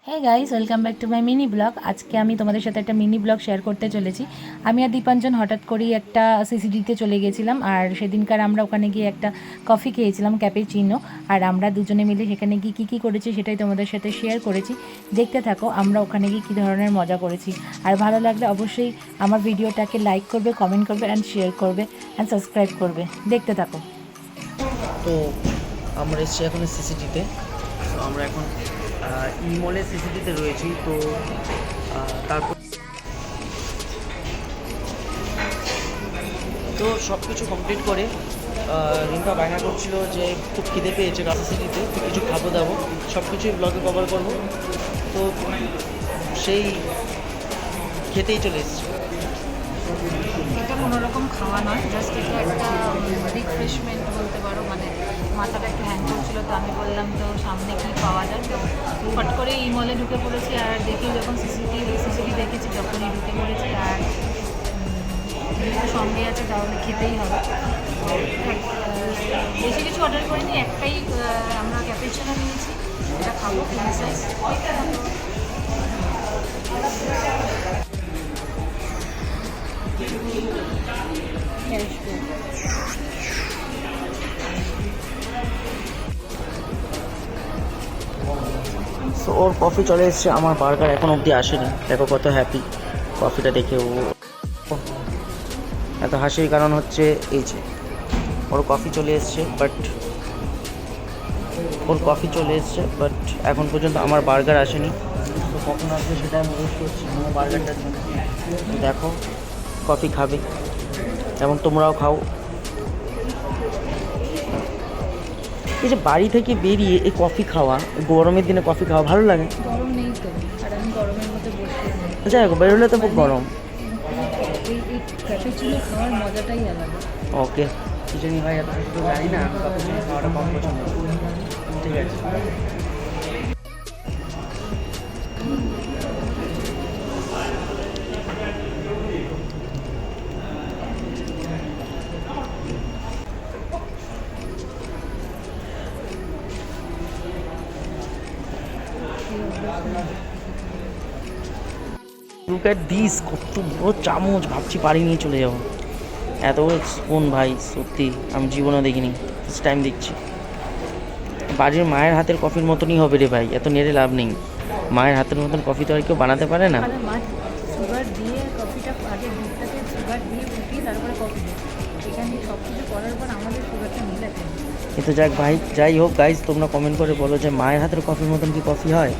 Hey guys, welcome back to my mini blog. আজকে আমি তোমাদের সাথে একটা মিনি ব্লগ শেয়ার করতে চলেছি। আমি আর দীপাঞ্জন হঠাৎ করেই একটা সিসিডিতে চলে গেছিলাম, আর সেদিনকার আমরা ওখানে গিয়ে একটা কফি খেয়েছিলাম, ক্যাপেচিনো। আর আমরা দুজনে মিলে সেখানে গিয়ে কী করেছি সেটাই তোমাদের সাথে শেয়ার করেছি। দেখতে থাকো আমরা ওখানে গিয়ে কী ধরনের মজা করেছি। আর ভালো লাগলে অবশ্যই আমার ভিডিওটাকে লাইক করবে, কমেন্ট করবে অ্যান্ড শেয়ার করবে অ্যান্ড সাবস্ক্রাইব করবে। দেখতে থাকো। তো আমরা এসেছি এখন সিসিটিতে। তো আমরা এখন ইমলের সিসিটিতে রয়েছি। তো তারপর তো সব কিছু কমপ্লিট করে রিম্পা বায়না করছিল যে খুব খিদে পেয়েছে রাজা সিটিতে, তো কিছু খাবো দাবো, সব কিছুই ব্লগে কভার করবো। তো সেই খেতেই চলে এসেছি। এটা কোনোরকম খাওয়া নয়, জাস্ট এটা একটা রিফ্রেশমেন্ট বলতে পারো। মানে মাথাটা একটু হ্যাং করছিল, তো আমি বললাম তো সামনে কি পাওয়া যায়। তো ফট করে এই মলে ঢুকে পড়েছি, আর দেখি যখন সিসিটিভি দেখেছি তখনই ঢুকে পড়েছি। আর যেহেতু সঙ্গে আছে তাহলে খেতেই হবে। বেশি কিছু অর্ডার করিনি, একটাই আমরা ক্যাপেচিনো নিয়েছি, এটা খাবো কিং সাইজ। তো ওর কফি চলে এসছে, আমার বার্গার এখন অবধি আসেনি। দেখো কত হ্যাপি কফিটা দেখে ও। এত হাসির কারণ হচ্ছে এই যে ওর কফি চলে এসছে, বাট এখন পর্যন্ত আমার বার্গার আসেনি। তো কখন আসবে সেটা আমি ওয়েট করছি আমার বার্গারটার জন্য। দেখো কফি খাবে এবং তোমরাও খাও। এই যে বাড়ি থেকে বেরিয়ে এই কফি খাওয়া, গরমের দিনে কফি খাওয়া ভালো লাগে। গরম নেই তো, আর আমি গরমের মধ্যে বসে যাই হোক, বেরোলে তো খুব গরম। এই ক্যাপেচিনো খাওয়ার মজাটাই আলাদা। ওকে, কিছু নি ভাই, এত কিছু জানি না, আমি ক্যাপুচিনো খাওয়াটা কম পছন্দ। ঠিক আছে। লুক অ্যাট দিস, কত বড় চামচ, ভাবছি বাড়ি নিয়ে চলে যাবো। এত বড় স্পুন ভাই, সত্যি আমি জীবনে দেখিনি, ফার্স্ট টাইম দেখছি। বাড়ির মায়ের হাতের কফির মতনই হবে রে ভাই, এত নেড়ে লাভ নেই। মায়ের হাতের মতন কফি তো আর কেউ বানাতে পারে না। মা সুগার দিয়ে কফিটা আগে দুধটাতে সুগার দিয়ে ফুটিয়ে তারপরে কফি দেয়। এখানে সব কিছু করার পর আমাদের সুগারটা মিলাতে হবে। কিন্তু যাক ভাই, যাই হোক গাইজ, তোমরা কমেন্ট করে বলো যে মায়ের হাতের কফির মতন কি কফি হয়।